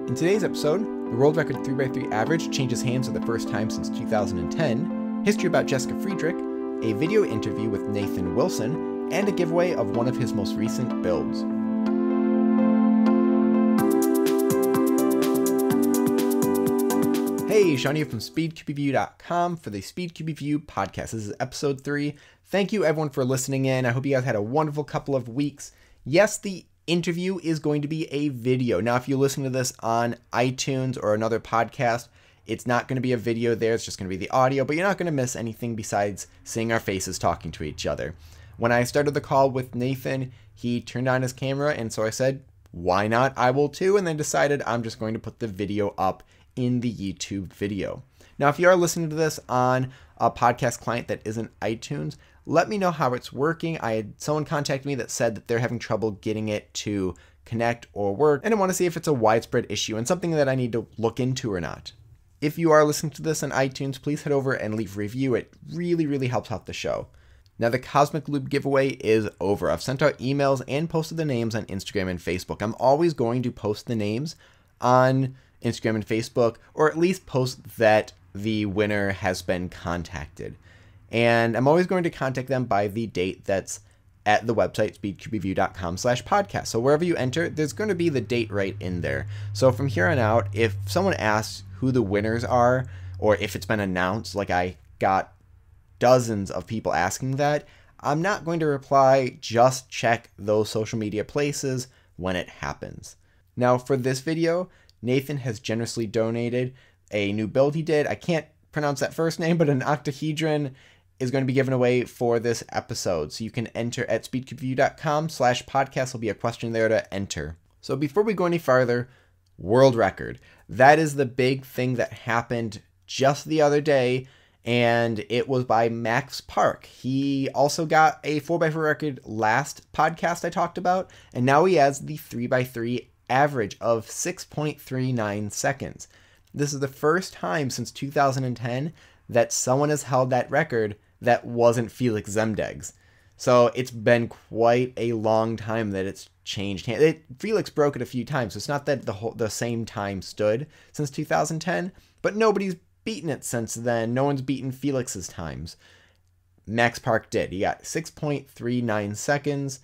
In today's episode, the world record 3x3 average changes hands for the first time since 2010, history about Jessica Friedrich, a video interview with Nathan Wilson, and a giveaway of one of his most recent builds. Hey, Sean here from SpeedCubeReview.com for the SpeedCubeReview podcast. This is episode 3. Thank you everyone for listening in. I hope you guys had a wonderful couple of weeks. Yes, the interview is going to be a video. Now, if you listen to this on iTunes or another podcast, it's not going to be a video there. It's just going to be the audio, but you're not going to miss anything besides seeing our faces talking to each other. When I started the call with Nathan, he turned on his camera, and so I said, why not? I will too, and then decided I'm just going to put the video up in the YouTube video. Now, if you are listening to this on a podcast client that isn't iTunes, let me know how it's working. I had someone contact me that said that they're having trouble getting it to connect or work, and I want to see if it's a widespread issue and something that I need to look into or not. If you are listening to this on iTunes, please head over and leave a review. It really helps out the show. Now, the Cosmic Loop giveaway is over. I've sent out emails and posted the names on Instagram and Facebook. I'm always going to post the names on Instagram and Facebook, or at least post that the winner has been contacted. And I'm always going to contact them by the date that's at the website, speedcubereview.com/podcast. So wherever you enter, there's going to be the date right in there. So from here on out, if someone asks who the winners are, or if it's been announced, like I got dozens of people asking that, I'm not going to reply, just check those social media places when it happens. Now for this video, Nathan has generously donated a new build he did. I can't pronounce that first name, but an octahedron is going to be given away for this episode. So you can enter at speedcubereview.com/podcast. There'll be a question there to enter. So before we go any farther, world record. That is the big thing that happened just the other day, and it was by Max Park. He also got a 4x4 record last podcast I talked about, and now he has the 3x3 average of 6.39 seconds. This is the first time since 2010 that someone has held that record that wasn't Felix Zemdegs. So it's been quite a long time that it's changed hands. Felix broke it a few times, so it's not that the same time stood since 2010, but nobody's beaten it since then. No one's beaten Felix's times. Max Park did. He got 6.39 seconds.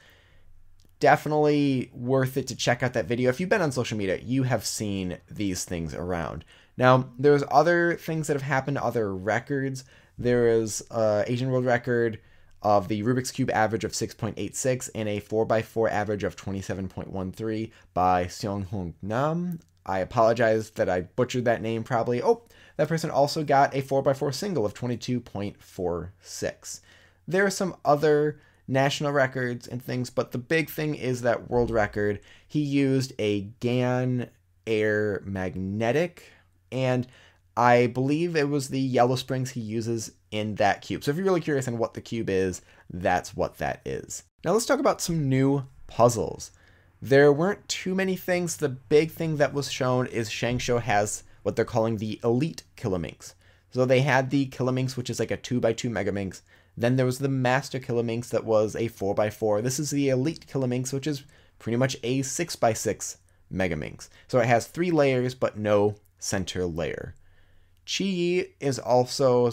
Definitely worth it to check out that video. If you've been on social media, you have seen these things around. Now, there's other things that have happened, other records. There is an Asian world record of the Rubik's Cube average of 6.86 and a 4x4 average of 27.13 by Seong-Hoong Nam. I apologize that I butchered that name probably. Oh, that person also got a 4x4 single of 22.46. There are some other national records and things, but the big thing is that world record. He used a GAN Air Magnetic, and I believe it was the yellow springs he uses in that cube. So if you're really curious on what the cube is, that's what that is. Now let's talk about some new puzzles. There weren't too many things. The big thing that was shown is Shangshou has what they're calling the Elite Kilominx. So they had the Kilominx, which is like a 2x2 Megaminx. Then there was the Master Kilominx that was a 4x4. This is the Elite Kilominx, which is pretty much a 6x6 Megaminx. So it has 3 layers, but no center layer. Chi has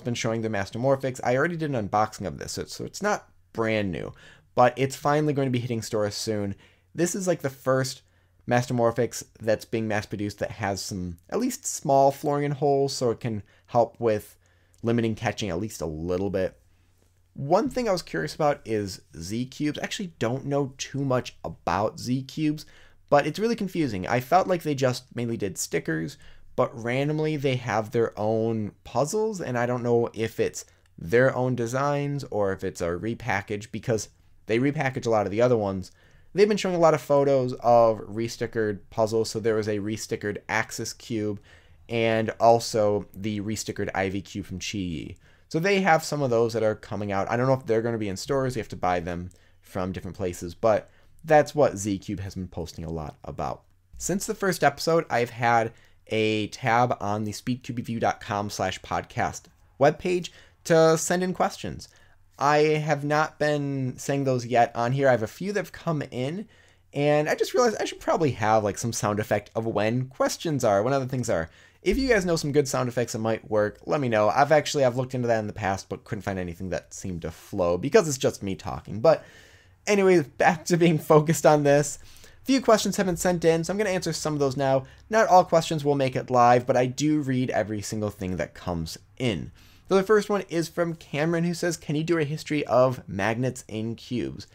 been showing the Master Morphix. I already did an unboxing of this, so it's not brand new, but it's finally going to be hitting stores soon. This is like the first Master Morphix that's being mass produced that has some at least small flooring holes, so it can help with limiting catching at least a little bit. One thing I was curious about is Z-Cubes. I actually don't know too much about Z-Cubes, but it's really confusing. I felt like they just mainly did stickers, but randomly they have their own puzzles, and I don't know if it's their own designs or if it's a repackage, because they repackage a lot of the other ones. They've been showing a lot of photos of restickered puzzles, so there was a restickered Axis Cube and also the restickered Ivy Cube from Chi. So they have some of those that are coming out. I don't know if they're going to be in stores. You have to buy them from different places, but that's what Z-Cube has been posting a lot about. Since the first episode, I've had a tab on the speedcubereview.com/podcast webpage to send in questions. I have not been saying those yet on here. I have a few that have come in, And I just realized I should probably have like some sound effect of when questions are, when other things are. If you guys know some good sound effects that might work, let me know. I've looked into that in the past, but couldn't find anything that seemed to flow because it's just me talking. But anyways, back to being focused on this. A few questions have been sent in, so I'm going to answer some of those now. Not all questions will make it live, but I do read every single thing that comes in. So the first one is from Cameron, who says, can you do a history of magnets in cubes?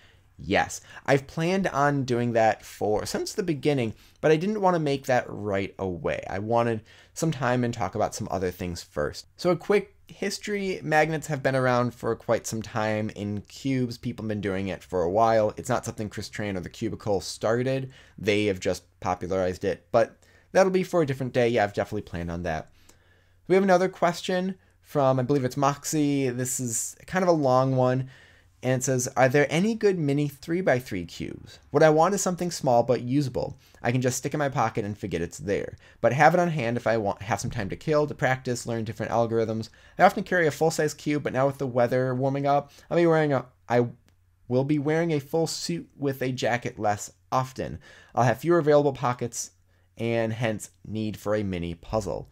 Yes, I've planned on doing that since the beginning, but I didn't want to make that right away. I wanted some time and talk about some other things first. So a quick history, magnets have been around for quite some time in cubes. People have been doing it for a while. It's not something Chris Tran or the Cubicle started. They have just popularized it, but that'll be for a different day. Yeah, I've definitely planned on that. We have another question from, I believe it's Moxie. This is kind of a long one. And it says, are there any good mini 3x3 cubes? What I want is something small but usable. I can just stick in my pocket and forget it's there. But have it on hand if I have some time to kill, to practice, learn different algorithms. I often carry a full-size cube, but now with the weather warming up, I will be wearing a full suit with a jacket less often. I'll have fewer available pockets and hence need for a mini puzzle.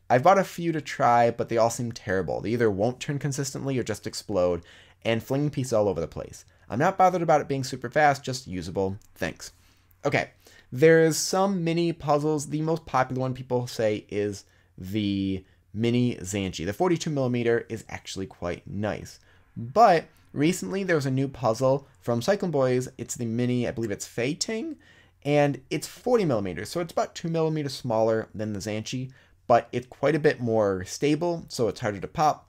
I've bought a few to try, but they all seem terrible. They either won't turn consistently or just explode, and flinging pieces all over the place. I'm not bothered about it being super fast, just usable. Thanks. Okay, there's some mini puzzles. The most popular one people say is the mini Zanchi. The 42mm is actually quite nice. But recently there was a new puzzle from Cyclone Boys. It's the mini, I believe it's Fei Ting, and it's 40mm, so it's about 2mm smaller than the Zanchi, but it's quite a bit more stable, so it's harder to pop.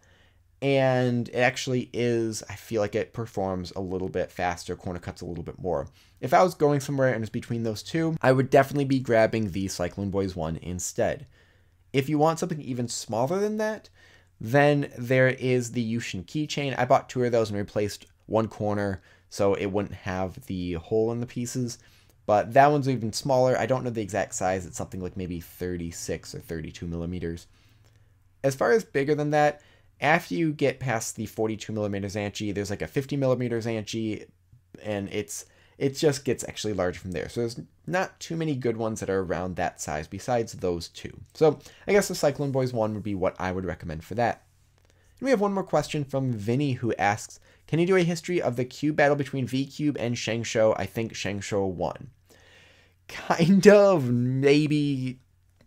And it actually is, I feel like it performs a little bit faster, corner cuts a little bit more. If I was going somewhere and it's between those two, I would definitely be grabbing the Cyclone Boys one instead. If you want something even smaller than that, then there is the Yushin keychain. I bought 2 of those and replaced one corner so it wouldn't have the hole in the pieces. But that one's even smaller. I don't know the exact size. It's something like maybe 36 or 32mm. As far as bigger than that, after you get past the 42mm Zanchi, there's like a 50mm Zanchi, and it just gets actually larger from there. So there's not too many good ones that are around that size besides those 2. So I guess the Cyclone Boys one would be what I would recommend for that. And we have one more question from Vinny, who asks, can you do a history of the cube battle between V-Cube and Shengshou? I think Shengshou won. Kind of, maybe,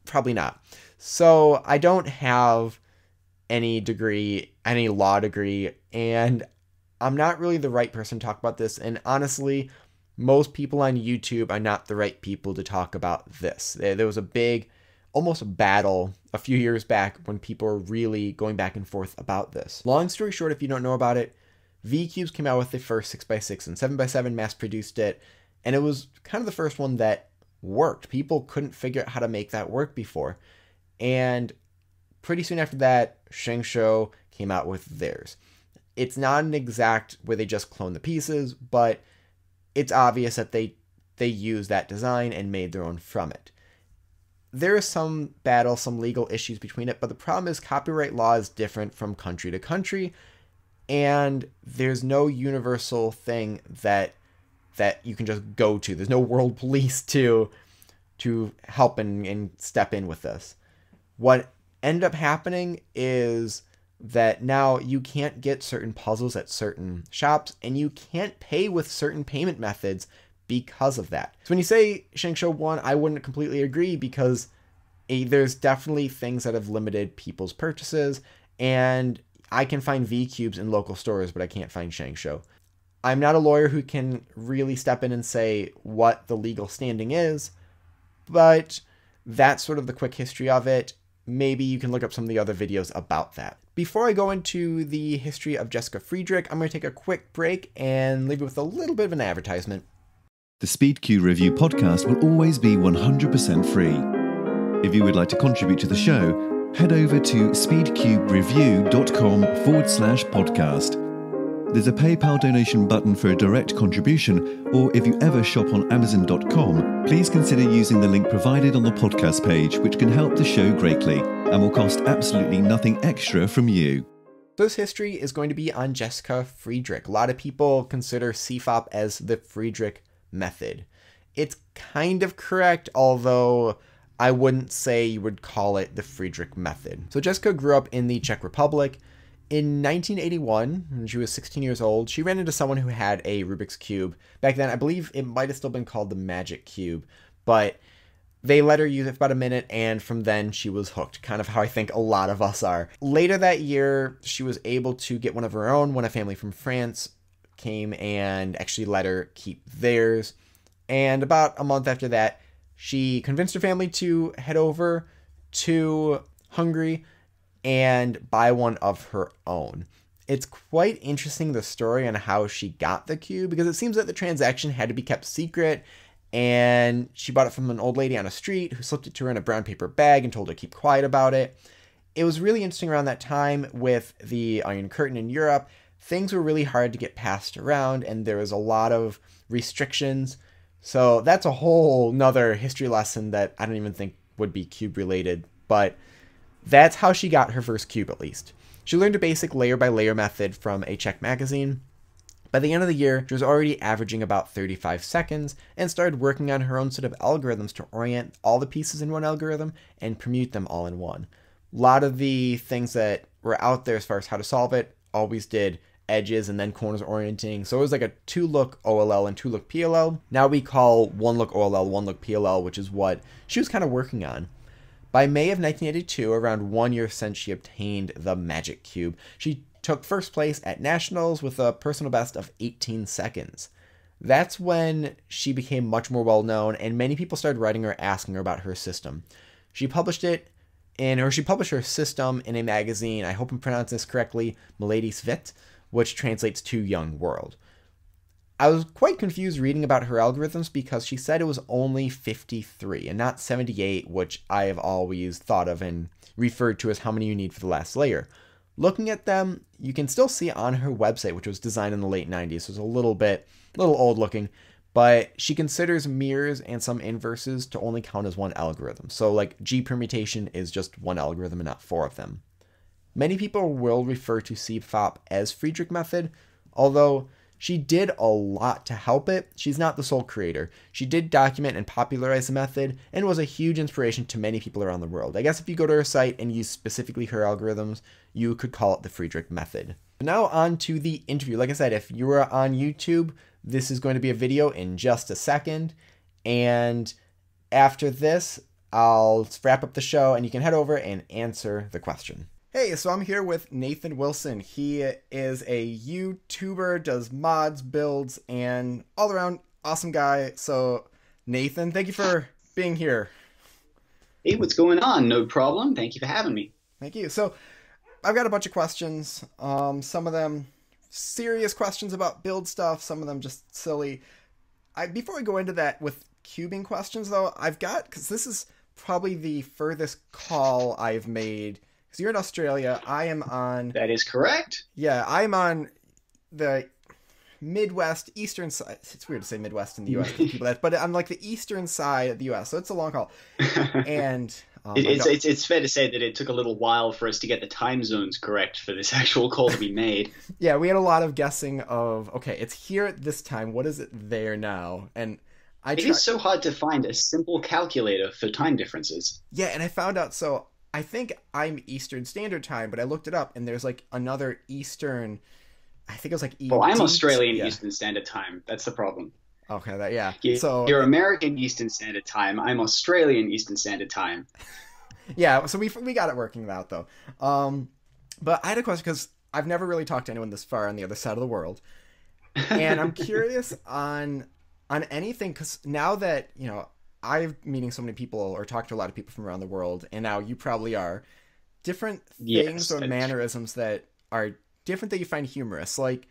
probably not. So I don't have any law degree, and I'm not really the right person to talk about this, and honestly, most people on YouTube are not the right people to talk about this. There was a big, almost battle a few years back when people were really going back and forth about this. Long story short, if you don't know about it, V-Cubes came out with the first 6x6 and 7x7 mass-produced it, and it was kind of the first one that worked. People couldn't figure out how to make that work before, and pretty soon after that, Shengshou came out with theirs. It's not an exact where they just clone the pieces, but it's obvious that they used that design and made their own from it. There is some battle, some legal issues between it, but the problem is copyright law is different from country to country, and there's no universal thing that you can just go to. There's no world police to help and step in with this. What ended up happening is that now you can't get certain puzzles at certain shops, and you can't pay with certain payment methods because of that. So when you say Shengshou won, I wouldn't completely agree, because there's definitely things that have limited people's purchases, and I can find V-Cubes in local stores, but I can't find Shengshou. I'm not a lawyer who can really step in and say what the legal standing is, but that's sort of the quick history of it. Maybe you can look up some of the other videos about that. Before I go into the history of Jessica Friedrich, I'm going to take a quick break and leave you with a little bit of an advertisement. The SpeedCube Review podcast will always be 100% free. If you would like to contribute to the show, head over to speedcubereview.com/podcast. There's a PayPal donation button for a direct contribution, or if you ever shop on Amazon.com, please consider using the link provided on the podcast page, which can help the show greatly and will cost absolutely nothing extra from you. This history is going to be on Jessica Friedrich. A lot of people consider CFOP as the Friedrich method. It's kind of correct, although I wouldn't say you would call it the Friedrich method. So Jessica grew up in the Czech Republic. In 1981, when she was 16 years old, she ran into someone who had a Rubik's Cube. Back then, I believe it might have still been called the Magic Cube, but they let her use it for about a minute, and from then she was hooked, kind of how I think a lot of us are. Later that year, she was able to get one of her own when a family from France came and actually let her keep theirs. And about a month after that, she convinced her family to head over to Hungary and buy one of her own. It's quite interesting, the story on how she got the cube, because it seems that the transaction had to be kept secret, and she bought it from an old lady on a street who slipped it to her in a brown paper bag and told her to keep quiet about it. It was really interesting around that time with the Iron Curtain in Europe. Things were really hard to get passed around, and there was a lot of restrictions. So that's a whole nother history lesson that I don't even think would be cube related, but that's how she got her first cube, at least. She learned a basic layer-by-layer method from a Czech magazine. By the end of the year, she was already averaging about 35 seconds and started working on her own set of algorithms to orient all the pieces in one algorithm and permute them all in one. A lot of the things that were out there as far as how to solve it always did edges and then corners orienting. So it was like a 2-look OLL and 2-look PLL. Now we call 1-look OLL, 1-look PLL, which is what she was kind of working on. By May of 1982, around 1 year since she obtained the Magic Cube, she took first place at Nationals with a personal best of 18 seconds. That's when she became much more well-known, and many people started writing her asking her about her system. She published her system in a magazine, I hope I'm pronouncing this correctly, Milady Svit, which translates to Young World. I was quite confused reading about her algorithms because she said it was only 53 and not 78, which I have always thought of and referred to as how many you need for the last layer. Looking at them, you can still see on her website, which was designed in the late 90s, so it's a little old looking, but she considers mirrors and some inverses to only count as one algorithm. So like G permutation is just one algorithm and not 4 of them. Many people will refer to CFOP as Friedrich method, although she did a lot to help it. She's not the sole creator. She did document and popularize the method and was a huge inspiration to many people around the world. I guess if you go to her site and use specifically her algorithms, you could call it the Friedrich method. Now on to the interview. Like I said, if you are on YouTube, this is going to be a video in just a second. And after this, I'll wrap up the show and you can head over and answer the question. Hey, so I'm here with Nathan Wilson. He is a YouTuber, does mods, builds, and all around awesome guy. So Nathan, thank you for being here. Hey, what's going on? No problem. Thank you for having me. Thank you. So I've got a bunch of questions. Some of them serious questions about build stuff, some of them just silly. Before we go into that with cubing questions, though, because this is probably the furthest call I've made. Because you're in Australia, I am on... That is correct. Yeah, I'm on the Midwest, eastern side. It's weird to say Midwest in the U.S. to people but I'm like the eastern side of the U.S., so it's a long call. And... It's fair to say that it took a little while for us to get the time zones correct for this actual call to be made. Yeah, we had a lot of guessing of, okay, it's here at this time, what is it there now? And it is so hard to find a simple calculator for time differences. Yeah, and I found out, so I think I'm Eastern Standard Time, but I looked it up, and there's like another Eastern, I think it was like EDT. Well, I'm Australian Eastern Standard Time. That's the problem. Okay, yeah. So you're American Eastern Standard Time. I'm Australian Eastern Standard Time. Yeah, so we got it working out, though. But I had a question, because I've never really talked to anyone this far on the other side of the world. And I'm curious on anything, because now that, I'm meeting so many people or talking to a lot of people from around the world, and now you probably are, different things or mannerisms that are different that you find humorous. Like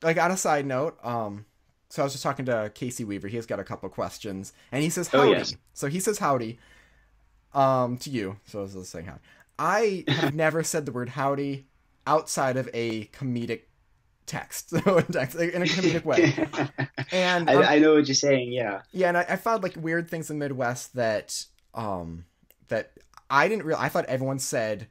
on a side note, so I was just talking to Casey Weaver. He's got a couple of questions, and he says howdy. Yes. So he says howdy to you. So I was saying howdy. I have never said the word howdy outside of a comedic text, in a comedic way. And I know what you're saying, yeah. Yeah, and I found like weird things in the Midwest that that I didn't realize. I thought everyone said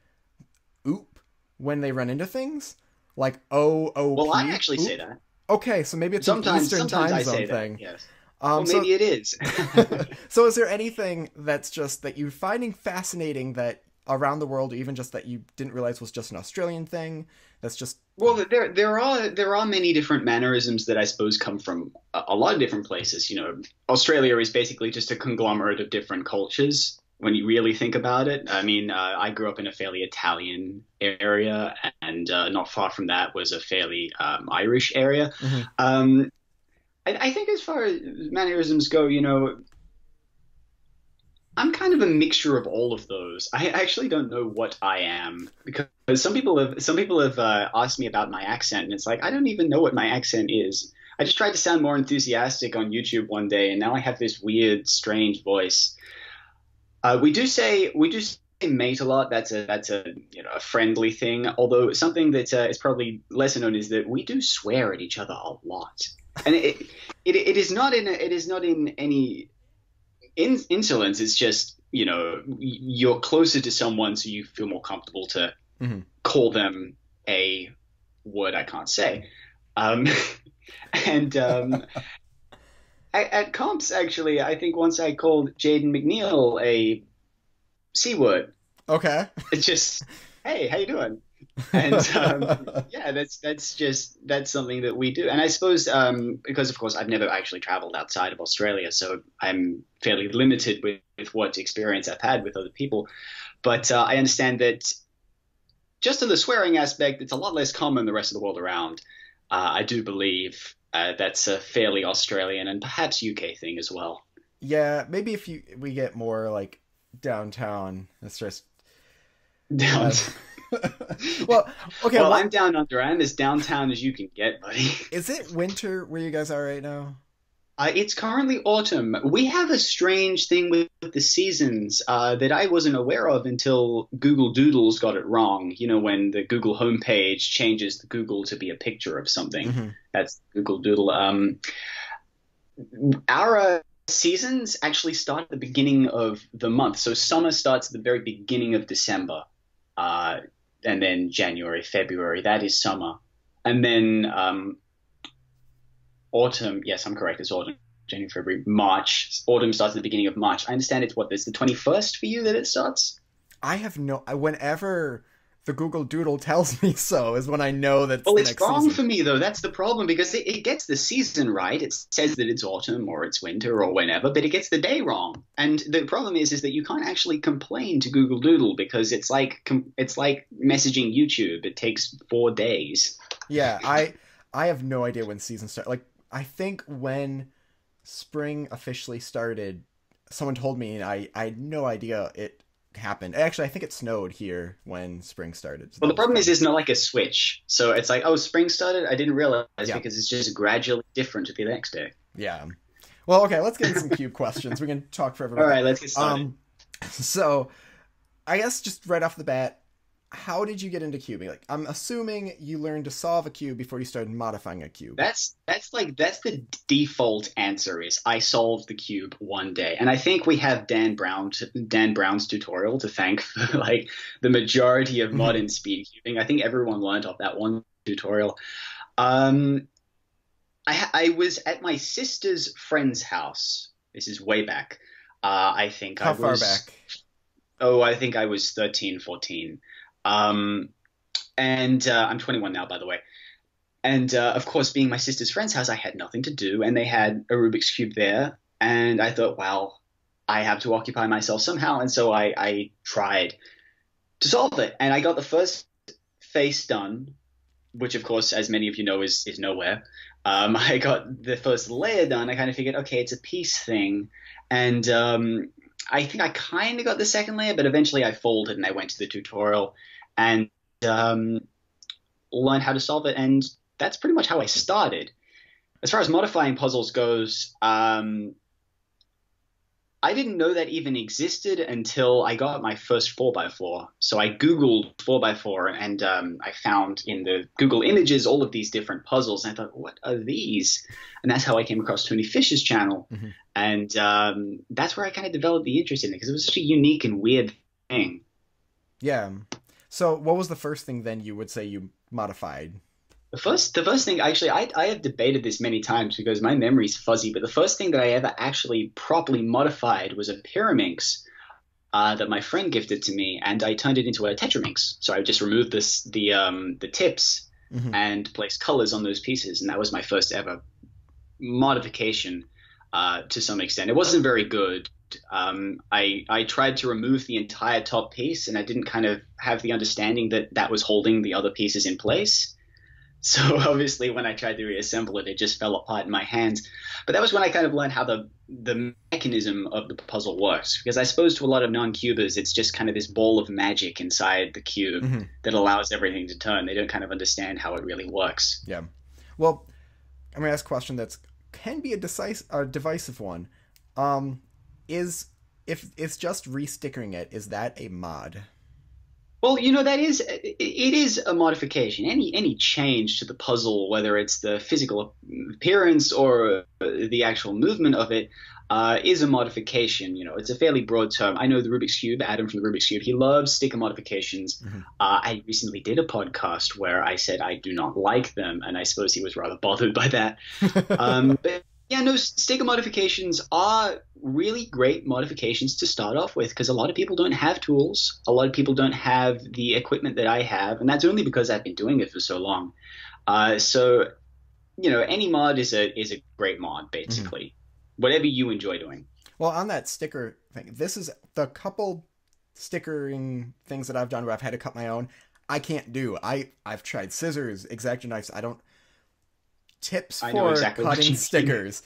oop when they run into things. Like O-O-P. Well, I actually say that. Okay, so maybe it's sometimes an Eastern time I zone say thing. That, yes. Well, maybe it is. So is there anything that's just that you're finding fascinating that around the world, or even just that you didn't realize was just an Australian thing? That's just Well, there are many different mannerisms that I suppose come from a lot of different places. You know, Australia is basically just a conglomerate of different cultures when you really think about it. I mean, I grew up in a fairly Italian area, and not far from that was a fairly Irish area. Mhm. I think as far as mannerisms go, you know, I'm kind of a mixture of all of those. I actually don't know what I am, because some people have asked me about my accent, and it's like I don't even know what my accent is. I just tried to sound more enthusiastic on YouTube one day, and now I have this weird, strange voice. We do say mate a lot. That's a a friendly thing. Although something that is probably lesser known is that we do swear at each other a lot, and it is not in any insolence. It's just you're closer to someone, so you feel more comfortable to Mhm. call them a word I can't say. Um, and at comps, actually, I think once I called Jaden McNeil a C word. Okay. It's just, hey, how you doing? And yeah, that's something that we do. And I suppose because of course I've never actually traveled outside of Australia, so I'm fairly limited with what experience I've had with other people. But I understand that just in the swearing aspect, it's a lot less common the rest of the world around. I do believe that's a fairly Australian and perhaps UK thing as well. Yeah, maybe if we get more like downtown, it's just Down. well, okay. Well, I'm down under. I'm as downtown as you can get, buddy. Is it winter where you guys are right now? It's currently autumn. We have a strange thing with the seasons that I wasn't aware of until Google Doodles got it wrong. You know, when the Google homepage changes the Google to be a picture of something. Mm-hmm. That's Google Doodle. Our seasons actually start at the beginning of the month. So summer starts at the very beginning of December. And then January, February, that is summer. And then autumn, yes, I'm correct, it's autumn. January, February, March. Autumn starts at the beginning of March. I understand it's the 21st for you that it starts? I have whenever the Google Doodle tells me so is when I know that's Well, the it's next wrong season. for me, though. That's the problem, because it gets the season right. It says that it's autumn or it's winter or whenever, but it gets the day wrong. And the problem is that you can't actually complain to Google Doodle, because it's like messaging YouTube. It takes 4 days. Yeah, I have no idea when season start. Like, I think when spring officially started, someone told me, and I had no idea it happened. Actually, I think it snowed here when spring started. So Well, that the was problem is fun. it's not like a switch. So it's like, oh, spring started? I didn't realize, Yeah. because it's just gradually different to the next day. Yeah. Well, okay, let's get into some cube questions. We can talk forever about All right, that. let's get started. So I guess just right off the bat, how did you get into cubing? Like, I'm assuming you learned to solve a cube before you started modifying a cube. That's the default answer is I solved the cube one day. And I think we have Dan Brown's tutorial to thank for like the majority of modern speed cubing. I think everyone learned off that one tutorial. I was at my sister's friend's house. This is way back. I think How far back? Oh, I think I was 13, 14. And I'm 21 now, by the way. And of course, being my sister's friend's house, I had nothing to do, and they had a Rubik's Cube there. And I thought, well, I have to occupy myself somehow. And so I tried to solve it. And I got the first face done, which, of course, as many of you know, is nowhere. I got the first layer done. I kind of figured, okay, it's a piece thing. And I think I kind of got the second layer, but eventually I folded and I went to the tutorial and learned how to solve it. And that's pretty much how I started. As far as modifying puzzles goes, I didn't know that even existed until I got my first 4x4. So I Googled 4x4 and I found in the Google images all of these different puzzles. And I thought, what are these? And that's how I came across Tony Fish's channel. Mm-hmm. And that's where I kind of developed the interest in it because it was such a unique and weird thing. Yeah. So what was the first thing then you would say you modified? The first thing, actually, I have debated this many times because my memory's fuzzy, but the first thing that I ever actually properly modified was a Pyraminx that my friend gifted to me, and I turned it into a Tetraminx. So I just removed the tips Hmm. and placed colors on those pieces, and that was my first ever modification to some extent. It wasn't very good. I tried to remove the entire top piece, and I didn't kind of have the understanding that that was holding the other pieces in place. So obviously, when I tried to reassemble it, it just fell apart in my hands. But that was when I kind of learned how the mechanism of the puzzle works. Because I suppose to a lot of non-cubers, it's just kind of this ball of magic inside the cube Hmm. that allows everything to turn. They don't kind of understand how it really works. Yeah. Well, I'm gonna ask a question that's can be a divisive one. Is if it's just restickering it, is that a mod? Well, it is a modification. Any change to the puzzle, whether it's the physical appearance or the actual movement of it, is a modification. It's a fairly broad term. I know the Rubik's Cube, Adam from the Rubik's Cube, he loves sticker modifications. Hmm. I recently did a podcast where I said I do not like them, and I suppose he was rather bothered by that. But yeah, no, sticker modifications are really great modifications to start off with because a lot of people don't have tools. A lot of people don't have the equipment that I have, and that's only because I've been doing it for so long. So any mod is a great mod, Hmm. basically. Whatever you enjoy doing. Well, on that sticker thing, this is the couple stickering things that I've done where I've had to cut my own. I can't do. I've tried scissors, X-Acto knives. I don't tips I know for exactly what you cutting mean. stickers.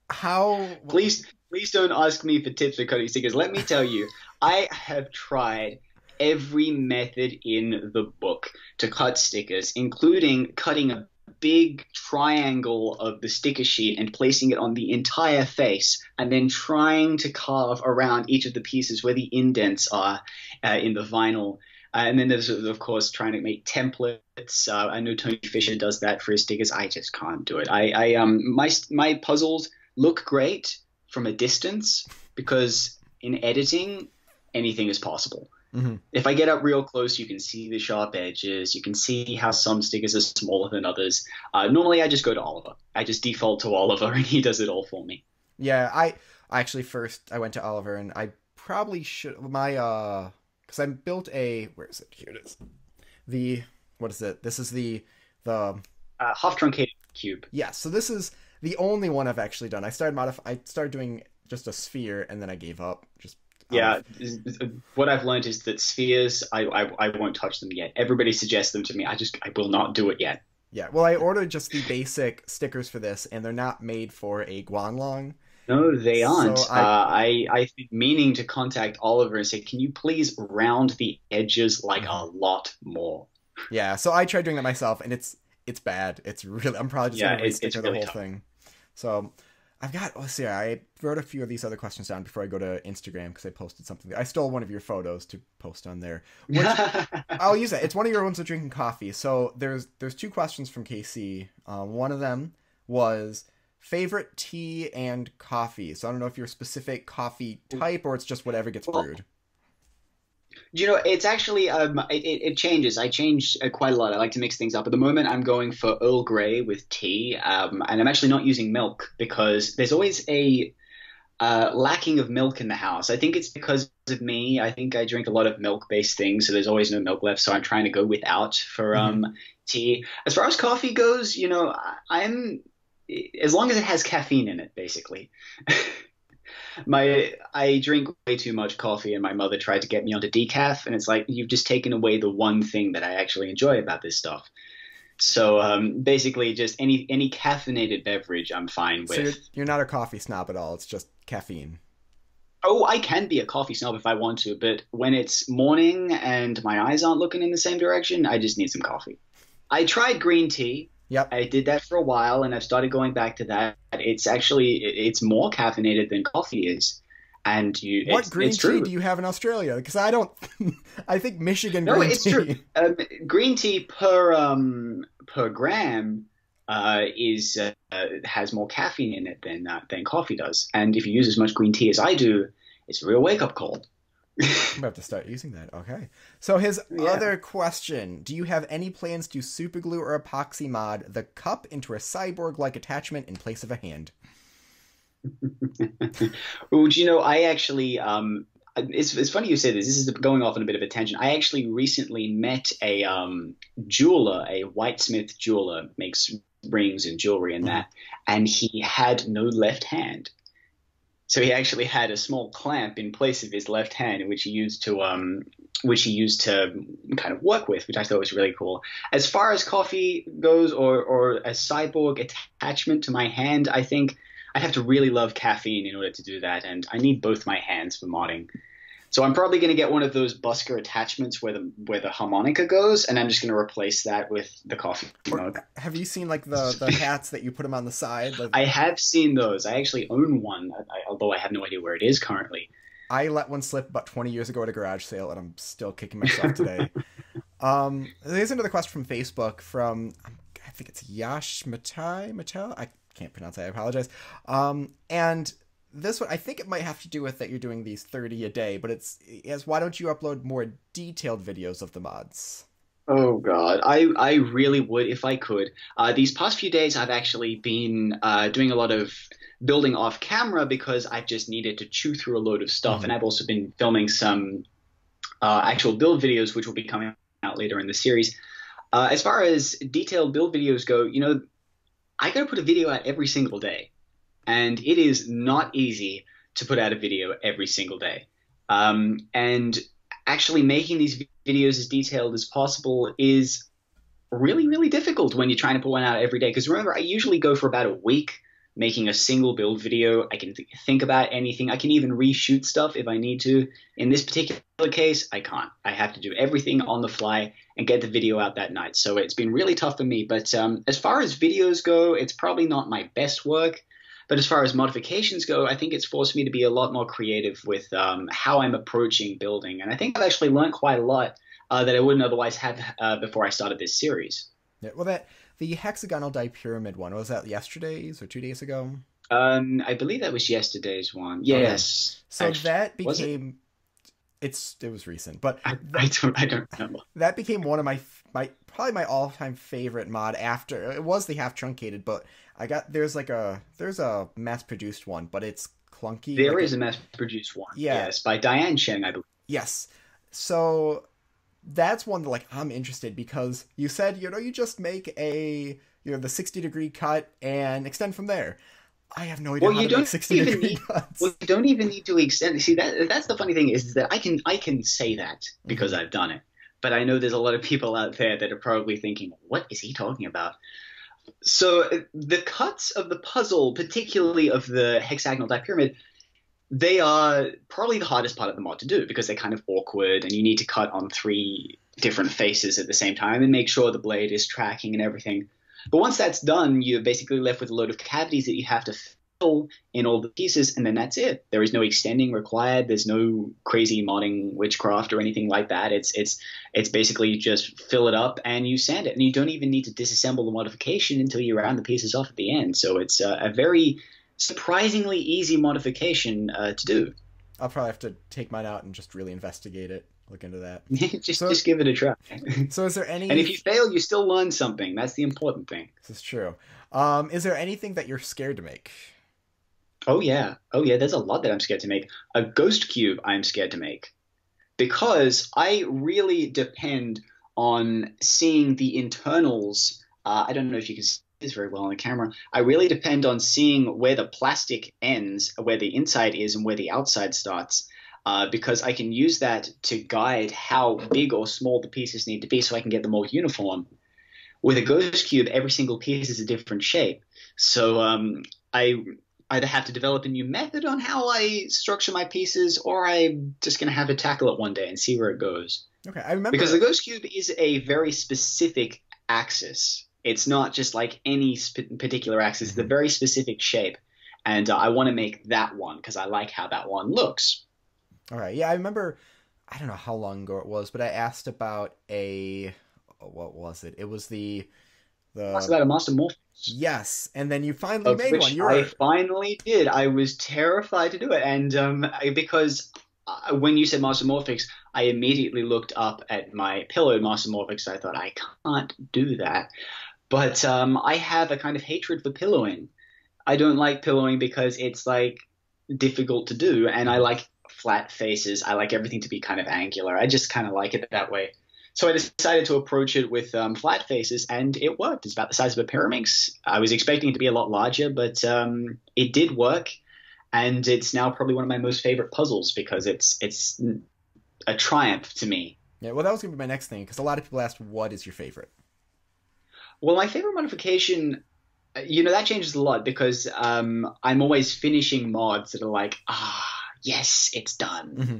How? Please don't ask me for tips for cutting stickers. Let me tell you, I have tried every method in the book to cut stickers, including cutting a big triangle of the sticker sheet and placing it on the entire face, and then trying to carve around each of the pieces where the indents are in the vinyl. And then there's, of course, trying to make templates. I know Tony Fisher does that for his stickers. I just can't do it. My puzzles look great from a distance because in editing, anything is possible. Mhm. If I get up real close, you can see the sharp edges. You can see how some stickers are smaller than others. Normally, I just go to Oliver. I just default to Oliver, and he does it all for me. Yeah, I actually first I went to Oliver and I probably should my because I built a where is it? Here it is. The what is it? This is the Half truncated cube. yeah. So this is the only one I've actually done. I started doing just a sphere and then I gave up. Just Yeah, what I've learned is that spheres, I won't touch them yet. Everybody suggests them to me. I will not do it yet. yeah. Well, I ordered just the basic stickers for this, and they're not made for a Guanlong. No, they aren't. So I I've been meaning to contact Oliver and say, can you please round the edges like a lot more? yeah. So I tried doing that myself, and it's bad. It's really I'm probably just Yeah, gonna it's resticker the really whole tough. thing. So I've got let's see. I wrote a few of these other questions down before I go to Instagram because I posted something. I stole one of your photos to post on there, which I'll use that. It's one of your ones with drinking coffee. So there's two questions from KC. One of them was favorite tea and coffee. So I don't know if you're a specific coffee type or it's just whatever gets Well, brewed. it's actually it changes. I change quite a lot. I like to mix things up. At the moment, I'm going for Earl Grey with tea, and I'm actually not using milk because there's always a lacking of milk in the house. I think it's because of me. I think I drink a lot of milk-based things, so there's always no milk left. So I'm trying to go without for Hmm. tea. As far as coffee goes, I'm as long as it has caffeine in it, basically. I drink way too much coffee, and my mother tried to get me onto decaf, and it's like you've just taken away the one thing that I actually enjoy about this stuff. So basically, just any caffeinated beverage, I'm fine So with. you're not a coffee snob at all. It's just caffeine. Oh, I can be a coffee snob if I want to, but when it's morning and my eyes aren't looking in the same direction, I just need some coffee. I tried green tea. Yep. I did that for a while, and I've started going back to that. It's more caffeinated than coffee is, and What green it's tea true. do you have in Australia? Because I don't. I think Michigan No, green it's tea. true. Green tea per gram is has more caffeine in it than coffee does, and if you use as much green tea as I do, it's a real wake up call. I'm about to start using that. Okay. So his Yeah. other question, do you have any plans to superglue or epoxy mod the cup into a cyborg-like attachment in place of a hand? Well, do you know, I actually, it's funny you say this. This is going off on a bit of a tangent. I actually recently met a jeweler, a whitesmith jeweler, makes rings and jewelry and that, and he had no left hand. So he actually had a small clamp in place of his left hand, which he used to kind of work with, which I thought was really cool. As far as coffee goes, or a cyborg attachment to my hand, I think I'd have to really love caffeine in order to do that, and I need both my hands for modding. So I'm probably going to get one of those busker attachments where the harmonica goes, and I'm just going to replace that with the coffee mug. Have you seen like the hats that you put them on the side? Like, I have seen those. I actually own one, although I have no idea where it is currently. I let one slip about 20 years ago at a garage sale, and I'm still kicking myself today. There's another question from Facebook from, I think it's Yash Mattel. I can't pronounce it. I apologize. And this one, I think it might have to do with that you're doing these 30 a day, but it's why don't you upload more detailed videos of the mods? Oh God, I really would if I could. These past few days, I've actually been doing a lot of building off camera because I've just needed to chew through a load of stuff, and I've also been filming some actual build videos, which will be coming out later in the series. As far as detailed build videos go, you know, I got to put a video out every single day. And it is not easy to put out a video every single day. And actually making these videos as detailed as possible is really, really difficult when you're trying to put one out every day. Because remember, I usually go for about a week making a single build video. I can think about anything. I can even reshoot stuff if I need to. In this particular case, I can't. I have to do everything on the fly and get the video out that night. So it's been really tough for me. But as far as videos go, it's probably not my best work. But as far as modifications go, I think it's forced me to be a lot more creative with how I'm approaching building. And I think I've actually learned quite a lot that I wouldn't otherwise have before I started this series. Yeah, well, the hexagonal dipyramid one, was that yesterday's or 2 days ago? I believe that was yesterday's one. Yes. Okay. So actually, that became it was recent, but I don't remember. That became one of my probably my all-time favorite mod after it was the half truncated, but there's a mass-produced one, but it's clunky. There is a mass-produced one. Yeah. Yes, by Diane Cheng, I believe. Yes. So that's one that like I'm interested because you said, you just make the 60-degree cut and extend from there. I have no idea how to make 60-degree cuts. Well, you don't even need to extend. See, that's the funny thing is that I can say that because I've done it. But I know there's a lot of people out there that are probably thinking, what is he talking about? So the cuts of the puzzle, particularly of the hexagonal dipyramid, they are probably the hardest part of the mod to do because they're kind of awkward and you need to cut on 3 different faces at the same time and make sure the blade is tracking and everything. But once that's done, you're basically left with a load of cavities that you have to fill in all the pieces, and then that's it. There is no extending required. There's no crazy modding witchcraft or anything like that. It's basically just fill it up and you sand it, and you don't even need to disassemble the modification until you round the pieces off at the end. So it's a very surprisingly easy modification to do. I'll probably have to take mine out and just really investigate it. Look into that. just give it a try. So is there any... And if you fail, you still learn something. That's the important thing. This is true. Is there anything that you're scared to make? Oh, yeah. There's a lot that I'm scared to make. A ghost cube I'm scared to make. Because I really depend on seeing the internals. I don't know if you can see this very well on the camera. I really depend on seeing where the plastic ends, where the inside is, and where the outside starts. Because I can use that to guide how big or small the pieces need to be so I can get them all uniform. With a ghost cube, every single piece is a different shape. So I either have to develop a new method on how I structure my pieces, or I'm just going to have to tackle it one day and see where it goes. Okay, I remember. Because the ghost cube is a very specific axis. It's not just like any particular axis. It's a very specific shape. And I want to make that one because I like how that one looks. All right. Yeah, I remember, I don't know how long ago it was, but I asked about what was it? It was the That's about a Master Morph. Yes, and then you finally made one. I finally did. I was terrified to do it, and because when you said Master Morphics, I immediately looked up at my pillow Master Morphics. I thought, I can't do that. But I have a kind of hatred for pillowing. I don't like pillowing because it's like difficult to do, and I like flat faces. I like everything to be kind of angular. I just kind of like it that way. So I decided to approach it with flat faces, and it worked. It's about the size of a Pyraminx. I was expecting it to be a lot larger, but it did work, and it's now probably one of my most favorite puzzles because it's a triumph to me. Yeah, well, that was going to be my next thing, because a lot of people asked, what is your favorite? Well, my favorite modification, that changes a lot because I'm always finishing mods that are like, yes, it's done. Mm-hmm.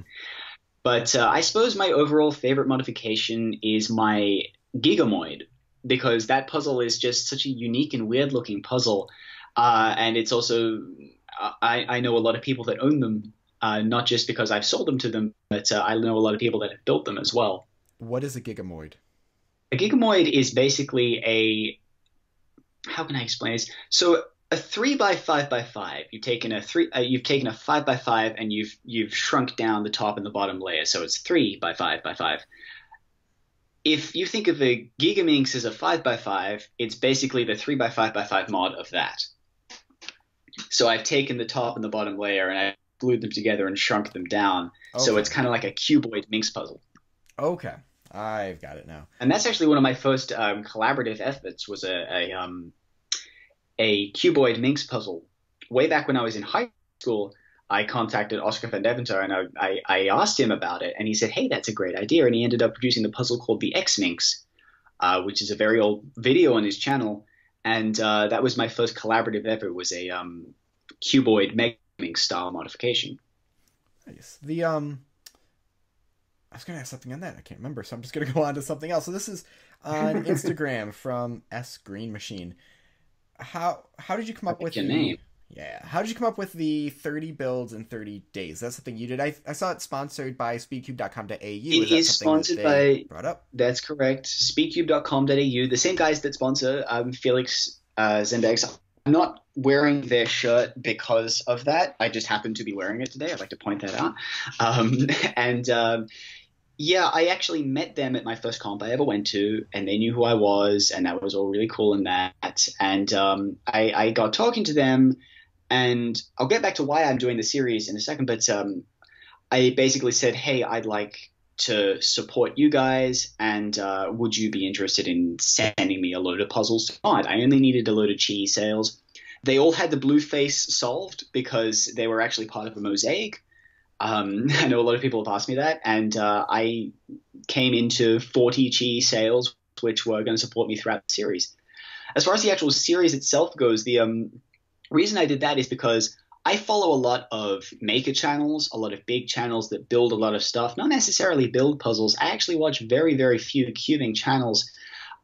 But I suppose my overall favorite modification is my Gigamoid, because that puzzle is just such a unique and weird looking puzzle. And it's also, I know a lot of people that own them, not just because I've sold them to them, but I know a lot of people that have built them as well. What is a Gigamoid? A Gigamoid is basically how can I explain this? So a 3x5x5, you've taken a 5x5 and you've shrunk down the top and the bottom layer, so it's 3x5x5. If you think of a Gigaminx as a 5x5, it's basically the 3x5x5 mod of that. So I've taken the top and the bottom layer and I glued them together and shrunk them down. Okay. So it's kind of like a cuboid Minx puzzle. Okay, I've got it now. And that's actually one of my first collaborative efforts, was a cuboid Minx puzzle. Way back when I was in high school, I contacted Oscar van Deventer and I asked him about it, and he said, hey, that's a great idea. And he ended up producing the puzzle called the X-Minx, which is a very old video on his channel. And that was my first collaborative ever, was a cuboid Mega Minx style modification. Nice. I was going to ask something on that. I can't remember, so I'm just going to go on to something else. So this is on Instagram from S Green Machine. How did you come up with your name? Yeah. How did you come up with the 30 builds in 30 days? That's something you did. I saw it sponsored by speedcube.com.au. It is sponsored by, brought up? That's correct. Speedcube.com.au. The same guys that sponsor Felix Zendex. I'm not wearing their shirt because of that. I just happen to be wearing it today. I'd like to point that out. Yeah, I actually met them at my first comp I ever went to, and they knew who I was, and that was all really cool in that. And I got talking to them, and I'll get back to why I'm doing the series in a second, but I basically said, hey, I'd like to support you guys, and would you be interested in sending me a load of puzzles to mod? I only needed a load of cheese sales. They all had the blue face solved because they were actually part of a mosaic. I know a lot of people have asked me that, and I came into 40 chi sales, which were going to support me throughout the series. As far as the actual series itself goes, the reason I did that is because I follow a lot of maker channels, a lot of big channels that build a lot of stuff, not necessarily build puzzles. I actually watch very, very few cubing channels,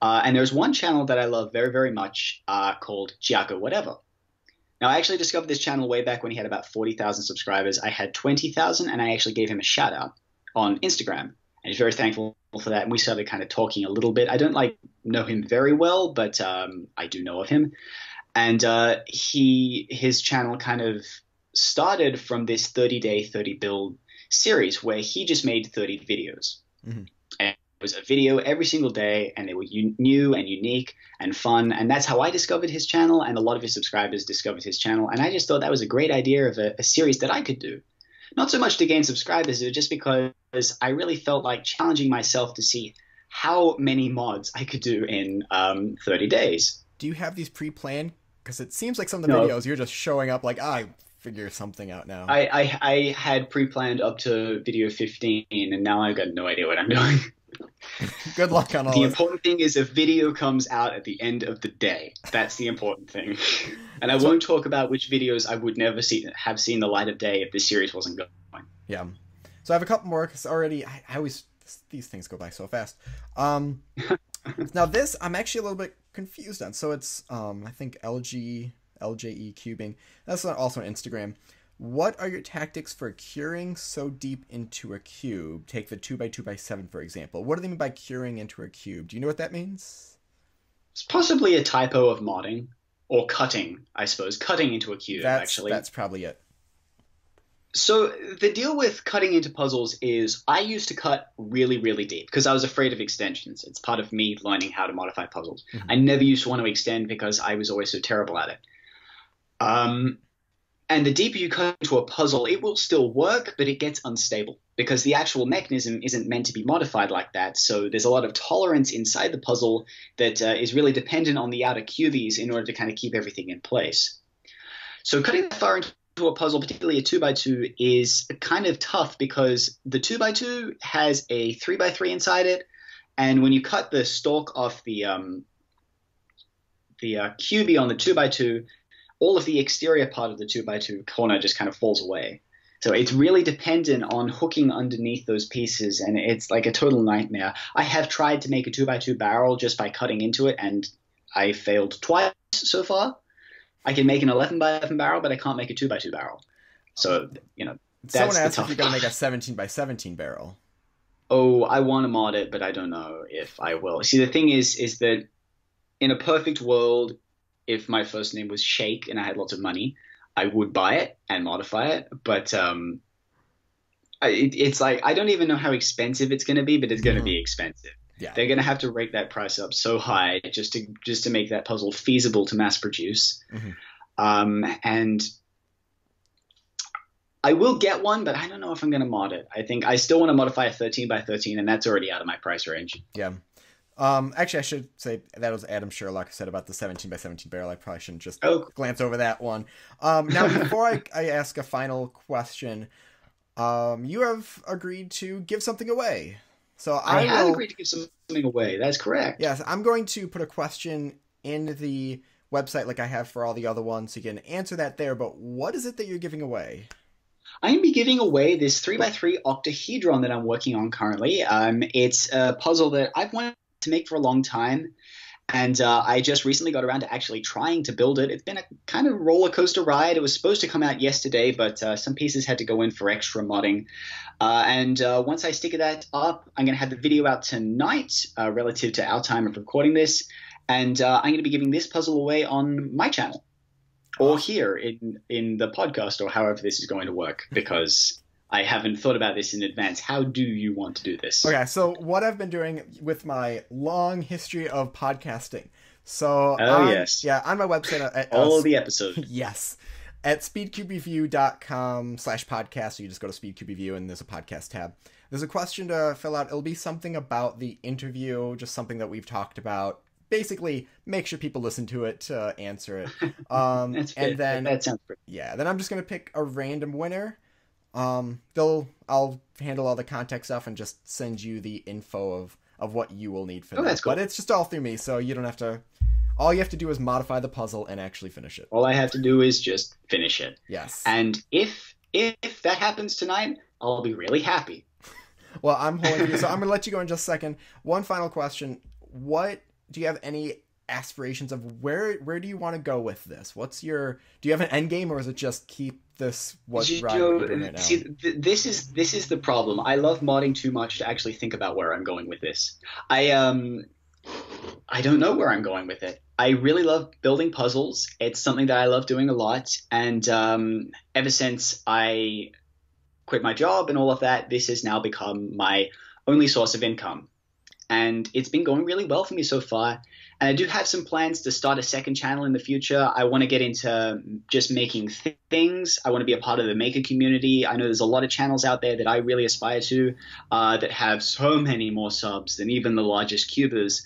and there's one channel that I love very, very much called Giaco Whatever. Now, I actually discovered this channel way back when he had about 40,000 subscribers. I had 20,000, and I actually gave him a shout-out on Instagram. And he's very thankful for that, and we started kind of talking a little bit. I don't know him very well, but I do know of him. And his channel kind of started from this 30-day, 30-build series where he just made 30 videos. Mm-hmm. And it was a video every single day, and they were new and unique and fun. And that's how I discovered his channel, and a lot of his subscribers discovered his channel. And I just thought that was a great idea of a series that I could do. Not so much to gain subscribers, but just because I really felt like challenging myself to see how many mods I could do in 30 days. Do you have these pre-planned? Because it seems like some of the videos you're just showing up like, I figure something out now. I had pre-planned up to video 15, and now I've got no idea what I'm doing. Good luck on all The important thing is a video comes out at the end of the day. That's the important thing. And I won't talk about which videos I would never have seen the light of day if this series wasn't going. Yeah. So I have a couple more because already I always these things go by so fast. Now this I'm actually a little bit confused on. So it's I think LJE cubing. That's also on Instagram. What are your tactics for curing so deep into a cube? Take the 2x2x7 for example. What do they mean by curing into a cube? Do you know what that means? It's possibly a typo of modding or cutting, I suppose. Cutting into a cube, actually. That's probably it. So the deal with cutting into puzzles is I used to cut really, really deep because I was afraid of extensions. It's part of me learning how to modify puzzles. I never used to want to extend because I was always so terrible at it. And the deeper you cut into a puzzle, it will still work, but it gets unstable because the actual mechanism isn't meant to be modified like that. So there's a lot of tolerance inside the puzzle that is really dependent on the outer cubies in order to kind of keep everything in place. So cutting that far into a puzzle, particularly a 2x2, is kind of tough because the 2x2 has a 3x3 inside it, and when you cut the stalk off the cubie on the 2x2, all of the exterior part of the 2x2 corner just kind of falls away. So it's really dependent on hooking underneath those pieces, and it's like a total nightmare. I have tried to make a 2x2 barrel just by cutting into it, and I failed twice so far. I can make an 11x11 barrel, but I can't make a 2x2 barrel. So, that's Someone asked the if you're going to make a 17x17 barrel. Oh, I want to mod it, but I don't know if I will. See, the thing is that in a perfect world, if my first name was Shake and I had lots of money, I would buy it and modify it. But it's like I don't even know how expensive it's going to be, but it's going to be expensive. Yeah. They're going to have to rake that price up so high just to make that puzzle feasible to mass produce. And I will get one, but I don't know if I'm going to mod it. I think I still want to modify a 13x13, and that's already out of my price range. Yeah. Actually, I should say that was Adam Sherlock said about the 17x17 barrel. I probably shouldn't just glance over that one. Now, before I ask a final question, you have agreed to give something away. So I have agreed to give something away. That's correct. Yes, I'm going to put a question in the website like I have for all the other ones, so you can answer that there. But what is it that you're giving away? I'm going to be giving away this 3x3 octahedron that I'm working on currently. It's a puzzle that I've wanted to make for a long time, and I just recently got around to actually trying to build it. It's been a kind of roller coaster ride. It was supposed to come out yesterday, but some pieces had to go in for extra modding. And once I stick that up, I'm going to have the video out tonight relative to our time of recording this, and I'm going to be giving this puzzle away on my channel or here in the podcast or however this is going to work, because I haven't thought about this in advance. How do you want to do this? Okay, so what I've been doing with my long history of podcasting. So, yes. Yeah, on my website. At, all the episodes. Yes. At speedcubeview.com/podcast, so you just go to speedcubeview and there's a podcast tab. There's a question to fill out. It'll be something about the interview, just something that we've talked about. Basically, make sure people listen to it to answer it. That's and then that sounds great. Yeah, then I'm just going to pick a random winner. I'll handle all the contact stuff and just send you the info of what you will need for that. That's cool. But it's just all through me, so you don't have to. All you have to do is modify the puzzle and actually finish it. All I have to do is just finish it. Yes. And if that happens tonight, I'll be really happy. Well, I'm holding you, so I'm gonna let you go in just a second. One final question: do you have any aspirations of where do you want to go with this? Do you have an end game, or is it just keep this you're doing right now? See, this is the problem. I love modding too much to actually think about where I'm going with this. I don't know where I'm going with it. I really love building puzzles. It's something that I love doing a lot, and ever since I quit my job and all of that, this has now become my only source of income. And it's been going really well for me so far. And I do have some plans to start a second channel in the future. I want to get into just making things. I want to be a part of the maker community. I know there's a lot of channels out there that I really aspire to that have so many more subs than even the largest cubers.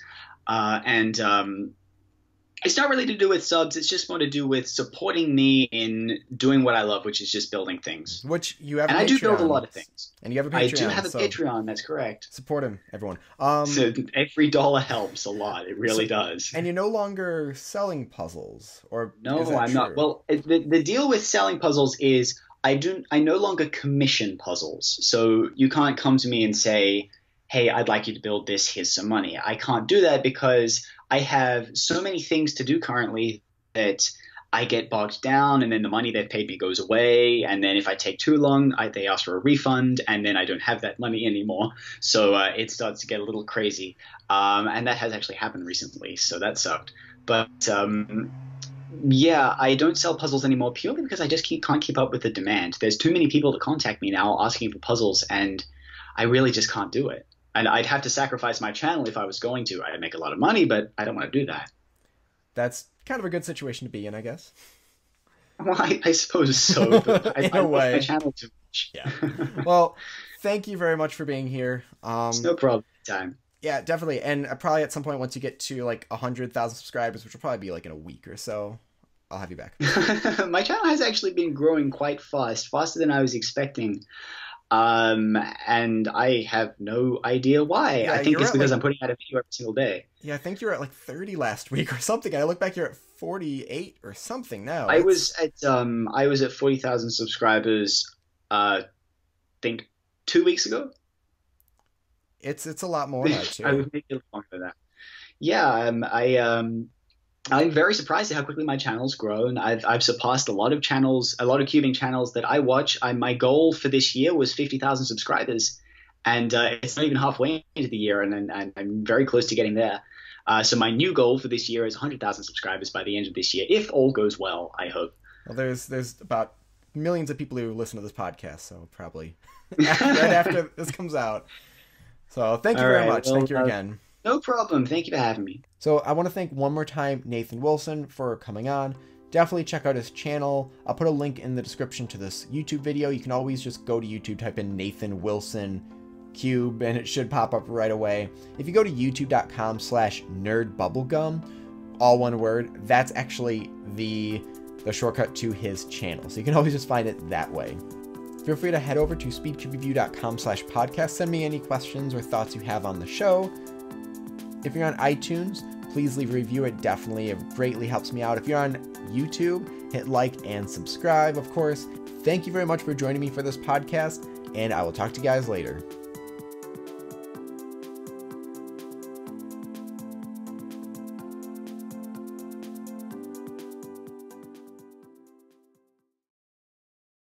It's not really to do with subs. It's just more to do with supporting me in doing what I love, which is just building things. Which you have. And I do build a lot of things. And you have a Patreon. I do have a Patreon. That's correct. Support him, everyone. So every dollar helps a lot. It really does. And you're no longer selling puzzles, or no, I'm not. Well, the deal with selling puzzles is I no longer commission puzzles. So you can't come to me and say, hey, I'd like you to build this, here's some money. I can't do that because I have so many things to do currently that I get bogged down, and then the money they've paid me goes away, and then if I take too long, they ask for a refund, and then I don't have that money anymore. So it starts to get a little crazy, and that has actually happened recently, so that sucked. But Yeah, I don't sell puzzles anymore purely because I just can't keep up with the demand. There's too many people to contact me now asking for puzzles, and I really just can't do it. And I'd have to sacrifice my channel if I was going to. I'd make a lot of money, but I don't want to do that. That's kind of a good situation to be in, I guess. Well, I suppose so, but In I a love way. my channel too much. Yeah. Well, thank you very much for being here. It's no problem. Time. Yeah, definitely. And probably at some point, once you get to like 100,000 subscribers, which will probably be like in a week or so, I'll have you back. My channel has actually been growing quite fast, faster than I was expecting. And I have no idea why. Yeah, I think it's because like, I'm putting out a video every single day. Yeah, I think you were at like 30 last week or something. I look back, you're at 48 or something now. I was at 40,000 subscribers. Think 2 weeks ago. It's a lot more now too. I would make it longer than that. Yeah, I'm very surprised at how quickly my channel's grown. I've surpassed a lot of channels, a lot of cubing channels that I watch. My goal for this year was 50,000 subscribers, and it's not even halfway into the year, and I'm very close to getting there. So my new goal for this year is 100,000 subscribers by the end of this year, if all goes well, I hope. Well, there's about millions of people who listen to this podcast, so probably right after this comes out. So thank you very much. Well, thank you again. No problem. Thank you for having me. So I want to thank one more time Nathan Wilson for coming on. Definitely check out his channel. I'll put a link in the description to this YouTube video. You can always just go to YouTube, type in Nathan Wilson Cube, and it should pop up right away. If you go to youtube.com/nerdbubblegum, all one word, that's actually the shortcut to his channel. So you can always just find it that way. Feel free to head over to speedcubeview.com/podcast. Send me any questions or thoughts you have on the show. If you're on iTunes, please leave a review. It definitely greatly helps me out. If you're on YouTube, hit like and subscribe, of course. Thank you very much for joining me for this podcast, and I will talk to you guys later.